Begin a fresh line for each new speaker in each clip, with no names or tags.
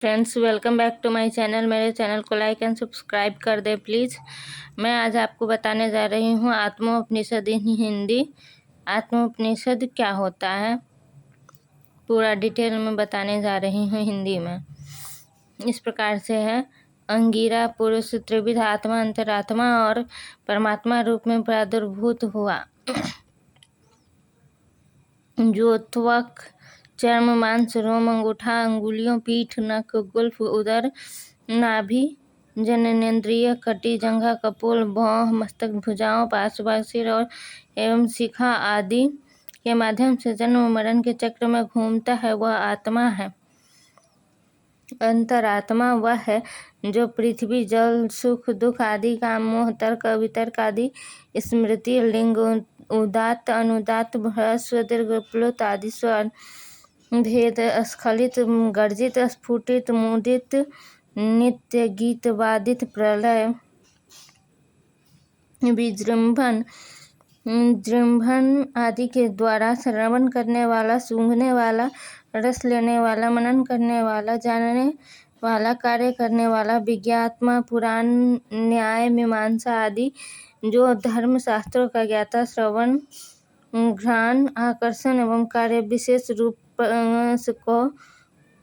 Friends, welcome back to my channel. मेरे channel को like and subscribe कर दे प्लीज़। मैं आज आपको बताने जा रही हूँ आत्मोपनिषद इन हिंदी। आत्मोपनिषद क्या होता है पूरा डिटेल में बताने जा रही हूँ हिंदी में। इस प्रकार से है। अंगिरा पुरुष त्रिविध आत्मा, अंतरात्मा और परमात्मा रूप में प्रादुर्भूत हुआ, जो त्वक, चर्म, मांस, रोम, अंगूठा, अंगुलियों, पीठ, नख, गुल्फ, उदर, नाभि, जननेंद्रिय, कटी, जंघा, कपोल, भौं, मस्तक, भुजाओं, पार्श्व, सिर और एवं शिखा आदि के माध्यम से जन्म मरण के चक्र में घूमता है, वह आत्मा है। अंतरात्मा वह है जो पृथ्वी, जल, सुख, दुख आदि, काम, मोह, तर्क, वितर्क आदि, स्मृति, लिंग, उदात्त, अनुदात्त, ह्रस्व, दीर्घ, प्लुत आदि स्वर, भेद, स्खलित, गर्जित, स्फुटित, मुदित, नित्य, गीत, वादित, प्रलय, विजृंभण, जृंभण आदि के द्वारा श्रवण करने वाला, सूंघने वाला, रस लेने वाला, मनन करने वाला, जानने वाला, कार्य करने वाला, विज्ञात्मा, पुराण, न्याय, मीमांसा आदि, जो धर्म शास्त्रों का ज्ञाता, श्रवण, घ्राण, आकर्षण एवं कार्य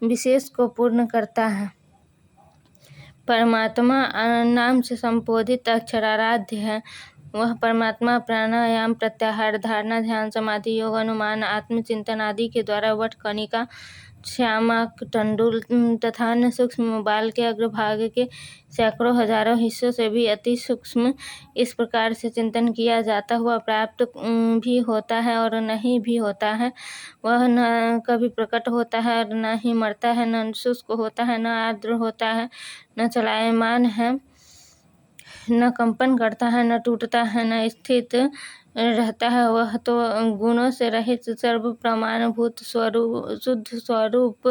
विशेष को पूर्ण करता है। परमात्मा नाम से संबोधित अक्षराराध्य है। वह परमात्मा प्राणायाम, प्रत्याहार, धारणा, ध्यान, समाधि, योग, अनुमान, आत्मचिंतन आदि के द्वारा वट, कणिका, श्यामक, तंडुल तथा अन्य सूक्ष्म बाल के अग्रभाग के सैकड़ों हजारों हिस्सों से भी अति सूक्ष्म इस प्रकार से चिंतन किया जाता हुआ प्राप्त भी होता है और नहीं भी होता है। वह न कभी प्रकट होता है और न ही मरता है, न शुष्क होता है, न आर्द्र होता है, न चलायमान है, न कंपन करता है, न टूटता है, न स्थित रहता है। वह तो गुणों से रहित, सर्व प्रमाणभूत, शुद्ध स्वरूप,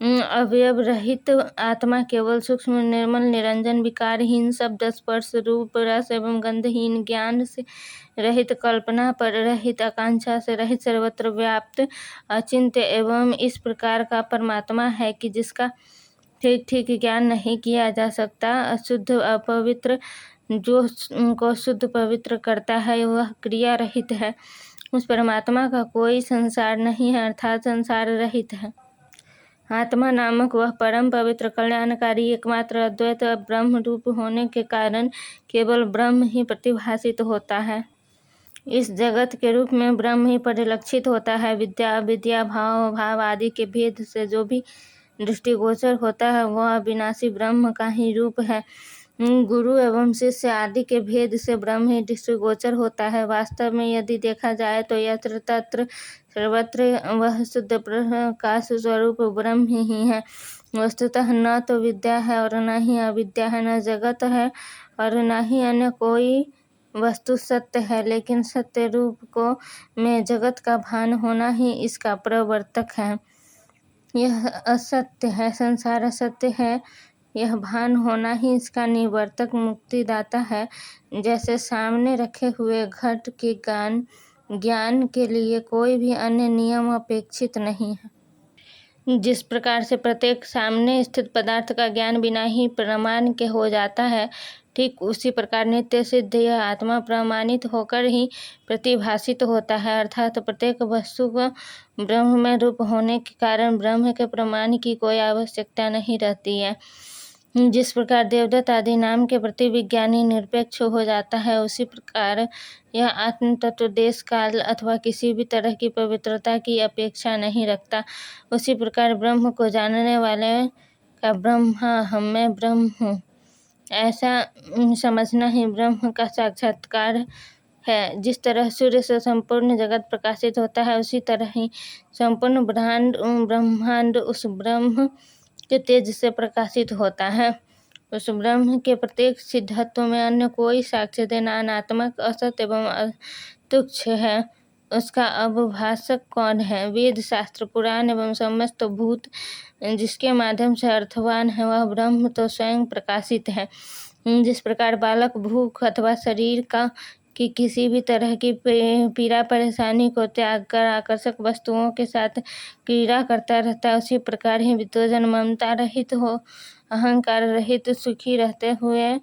अवयव रहित आत्मा, केवल सूक्ष्म, निर्मल, निरंजन, विकारहीन, शब्द, स्पर्श, रूप, रस एवं गंधहीन, ज्ञान से रहित, कल्पना पर रहित, आकांक्षा से रहित, सर्वत्र व्याप्त, अचिंत्य एवं इस प्रकार का परमात्मा है कि जिसका ठीक ठीक ज्ञान नहीं किया जा सकता। अशुद्ध, अपवित्र जो को शुद्ध पवित्र करता है, वह क्रिया रहित है। उस परमात्मा का कोई संसार नहीं है, अर्थात संसार रहित है। आत्मा नामक वह परम पवित्र, कल्याणकारी, एकमात्र अद्वैत ब्रह्म रूप होने के कारण केवल ब्रह्म ही प्रतिभासित होता है। इस जगत के रूप में ब्रह्म ही परिलक्षित होता है। विद्या, अविद्या, भाव, भाव आदि के भेद से जो भी दृष्टिगोचर होता है, वह अविनाशी ब्रह्म का ही रूप है। गुरु एवं शिष्य आदि के भेद से ब्रह्म ही दृष्टिगोचर होता है। वास्तव में यदि देखा जाए तो यत्र तत्र सर्वत्र वह शुद्ध प्रकाश स्वरूप ब्रह्म ही है। वस्तुतः न तो विद्या है और न ही अविद्या है, न जगत है और न ही अन्य कोई वस्तु सत्य है, लेकिन सत्य रूप को में जगत का भान होना ही इसका प्रवर्तक है। यह असत्य है, संसार असत्य है, यह भान होना ही इसका निवर्तक, मुक्तिदाता है। जैसे सामने रखे हुए घट के ज्ञान के लिए कोई भी अन्य नियम अपेक्षित नहीं है। जिस प्रकार से प्रत्येक सामने स्थित पदार्थ का ज्ञान बिना ही प्रमाण के हो जाता है, ठीक उसी प्रकार नित्य सिद्ध यह आत्मा प्रमाणित होकर ही प्रतिभासित होता है। अर्थात प्रत्येक वस्तु को ब्रह्म में रूप होने के कारण ब्रह्म के प्रमाण की कोई आवश्यकता नहीं रहती है। जिस प्रकार देवदत्त आदि नाम के प्रति विज्ञानी निरपेक्ष हो जाता है, उसी प्रकार यह आत्म तत्व देश, काल अथवा किसी भी तरह की पवित्रता की अपेक्षा नहीं रखता। उसी प्रकार ब्रह्म को जानने वाले का ब्रह्म मैं ब्रह्म हूँ ऐसा समझना ही ब्रह्म का साक्षात्कार है। जिस तरह सूर्य से संपूर्ण जगत प्रकाशित होता है, उसी तरह ही संपूर्ण ब्रह्मांड उस ब्रह्म के तेज से प्रकाशित होता है। उस ब्रह्म के प्रत्येक सिद्धत्व में अन्य कोई साक्ष्य देना अनात्मक, असत एवं तुच्छ है। उसका अवभाषक कौन है? वेद, शास्त्र, पुराण एवं समस्त भूत जिसके माध्यम से अर्थवान है, वह ब्रह्म तो स्वयं प्रकाशित है। जिस प्रकार बालक भूख अथवा शरीर का कि किसी भी तरह की पीड़ा परेशानी को त्याग कर आकर्षक वस्तुओं के साथ क्रीड़ा करता रहता है, उसी प्रकार ही विद्वजन ममता रहित हो, अहंकार रहित सुखी रहते हुए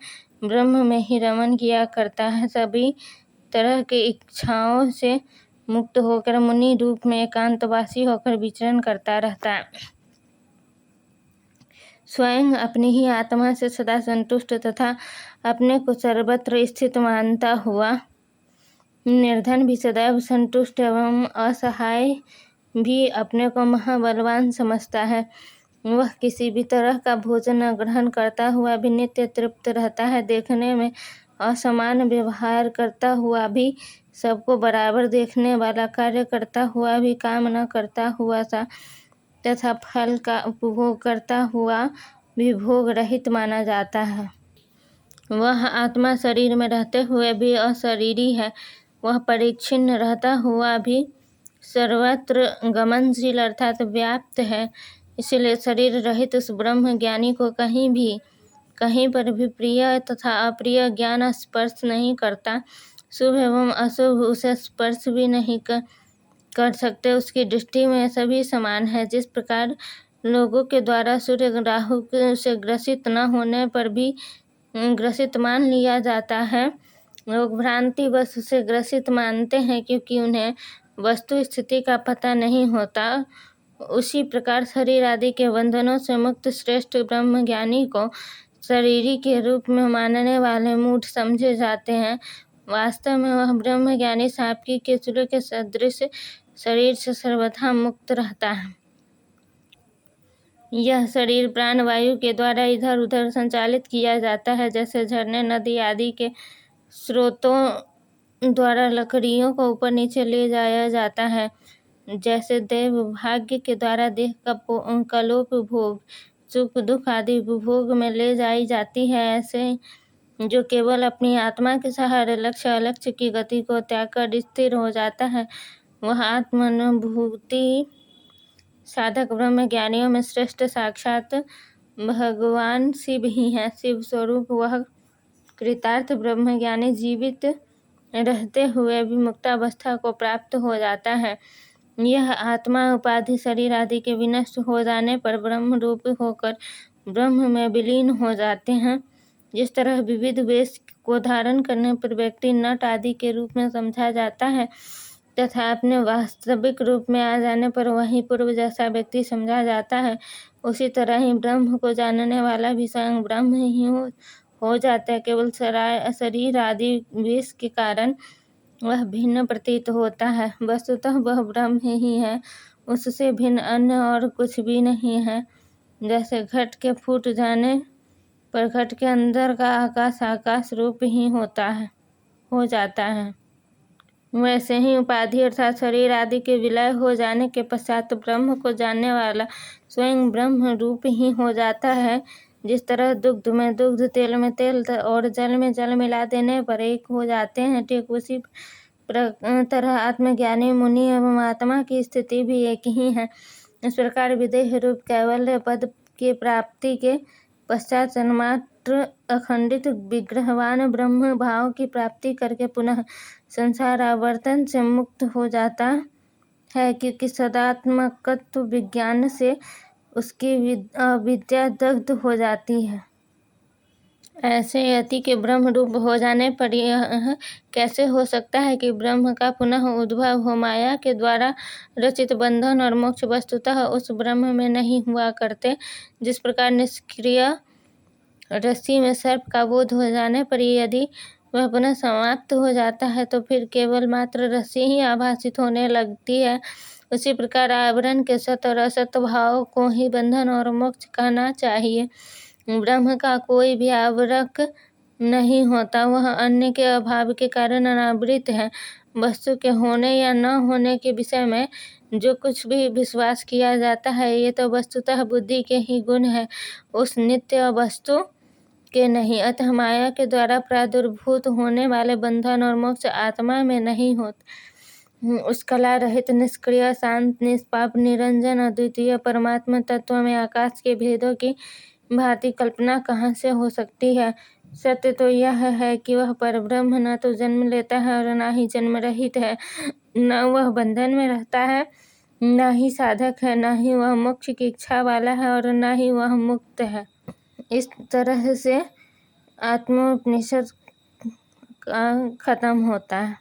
ब्रह्म में ही रमन किया करता है। सभी तरह की इच्छाओं से मुक्त होकर मुनि रूप में एकांतवासी होकर विचरण करता रहता है। स्वयं अपनी ही आत्मा से सदा संतुष्ट तथा अपने को सर्वत्र स्थित मानता हुआ निर्धन भी सदैव संतुष्ट एवं असहाय भी अपने को महाबलवान समझता है। वह किसी भी तरह का भोजन ग्रहण करता हुआ भी नित्य तृप्त रहता है। देखने में असमान व्यवहार करता हुआ भी, सबको बराबर देखने वाला कार्य करता हुआ भी, काम न करता हुआ सा तथा फल का उपभोग करता हुआ भी भोग रहित माना जाता है। वह आत्मा शरीर में रहते हुए भी अशरीरी है। वह परिच्छिन्न रहता हुआ भी सर्वत्र गमनशील अर्थात व्याप्त है। इसलिए शरीर रहित उस ब्रह्म ज्ञानी को कहीं पर भी प्रिय तथा अप्रिय ज्ञान स्पर्श नहीं करता। शुभ एवं अशुभ उसे स्पर्श भी नहीं कर सकते। उसकी दृष्टि में सभी समान है। जिस प्रकार लोगों के द्वारा सूर्य राहु से ग्रसित न होने पर भी ग्रसित मान लिया जाता है, लोग भ्रांतिवश उसे ग्रसित मानते हैं क्योंकि उन्हें वस्तु स्थिति का पता नहीं होता। उसी प्रकार शरीर आदि के बंधनों से मुक्त श्रेष्ठ ब्रह्म ज्ञानी को शरीरी के रूप में मानने वाले मूढ़ समझे जाते हैं। वास्तव में वह ब्रह्म ज्ञानी सांप की केंचुए के सदृश शरीर से सर्वथा मुक्त रहता है। यह शरीर प्राण वायु के द्वारा इधर उधर संचालित किया जाता है, जैसे झरने, नदी आदि के स्रोतों द्वारा लकड़ियों को ऊपर नीचे ले जाया जाता है। जैसे देव भाग्य के द्वारा देह का कलोप भोग, सुख दुख आदि उपभोग में ले जाई जाती है, ऐसे जो केवल अपनी आत्मा के सहारे लक्ष्य अलक्ष्य की गति को त्याग कर स्थिर हो जाता है, वह आत्मानुभूति साधक ब्रह्म ज्ञानियों में श्रेष्ठ साक्षात भगवान शिव ही है। शिव स्वरूप वह कृतार्थ ब्रह्म ज्ञानी जीवित रहते हुए भी मुक्तावस्था को प्राप्त हो जाता है। यह आत्मा उपाधि शरीर आदि के विनष्ट हो जाने पर ब्रह्म रूप होकर ब्रह्म में विलीन हो जाते हैं। जिस तरह विविध वेश को धारण करने पर व्यक्ति नट आदि के रूप में समझा जाता है तथा अपने वास्तविक रूप में आ जाने पर वही पूर्व जैसा व्यक्ति समझा जाता है, उसी तरह ही ब्रह्म को जानने वाला भी स्वयं ब्रह्म ही हो जाता है। केवल शरीर आदि वेश के कारण वह भिन्न प्रतीत होता है, वस्तुतः वह ब्रह्म ही है, उससे भिन्न अन्य और कुछ भी नहीं है। जैसे घट के फूट जाने पर घट के अंदर का आकाश आकाश रूप ही हो जाता है, वैसे ही उपाधि अर्थात शरीर आदि के विलय हो जाने के पश्चात ब्रह्म को जानने वाला स्वयं ब्रह्म रूप ही हो जाता है। जिस तरह दुग्ध में दुग्ध, तेल में तेल और जल में जल मिला देने पर एक हो जाते हैं, ठीक उसी तरह आत्मज्ञानी मुनि एवं आत्मा की स्थिति भी एक ही है। इस प्रकार विदेह रूप कैवल्य पद की प्राप्ति के पश्चात सन्मात्र अखंडित विग्रहवान ब्रह्म भाव की प्राप्ति करके पुनः संसार आवर्तन से मुक्त हो जाता है, क्योंकि सदात्मकत्व विज्ञान से उसकी विद्या दग्ध हो जाती है। ऐसे यति के ब्रह्म रूप हो जाने पर यह कैसे हो सकता है कि ब्रह्म का पुनः उद्भव हो। माया के द्वारा रचित बंधन और मोक्ष वस्तुतः उस ब्रह्म में नहीं हुआ करते। जिस प्रकार निष्क्रिय रस्सी में सर्प का बोध हो जाने पर यदि वह पुनः समाप्त हो जाता है तो फिर केवल मात्र रस्सी ही आभासित होने लगती है। उसी प्रकार आवरण के सत और असत भाव को ही बंधन और मोक्ष कहना चाहिए। ब्रह्म का कोई भी आवरक नहीं होता, वह अन्य के अभाव के कारण अनावृत है। वस्तु के होने या न होने के विषय में जो कुछ भी विश्वास किया जाता है, ये तो वस्तुतः बुद्धि के ही गुण है, उस नित्य वस्तु के नहीं। अतः माया के द्वारा प्रादुर्भूत होने वाले बंधन और मोक्ष आत्मा में नहीं होते। उस कला रहित निष्क्रिय शांत निष्पाप निरंजन अद्वितीय परमात्मा तत्व में आकाश के भेदों की भांति कल्पना कहाँ से हो सकती है। सत्य तो यह है कि वह परब्रह्म न तो जन्म लेता है और न ही जन्म रहित है, न वह बंधन में रहता है, न ही साधक है, न ही वह मोक्ष की इच्छा वाला है और न ही वह मुक्त है। इस तरह से आत्मोपनिषद खत्म होता है।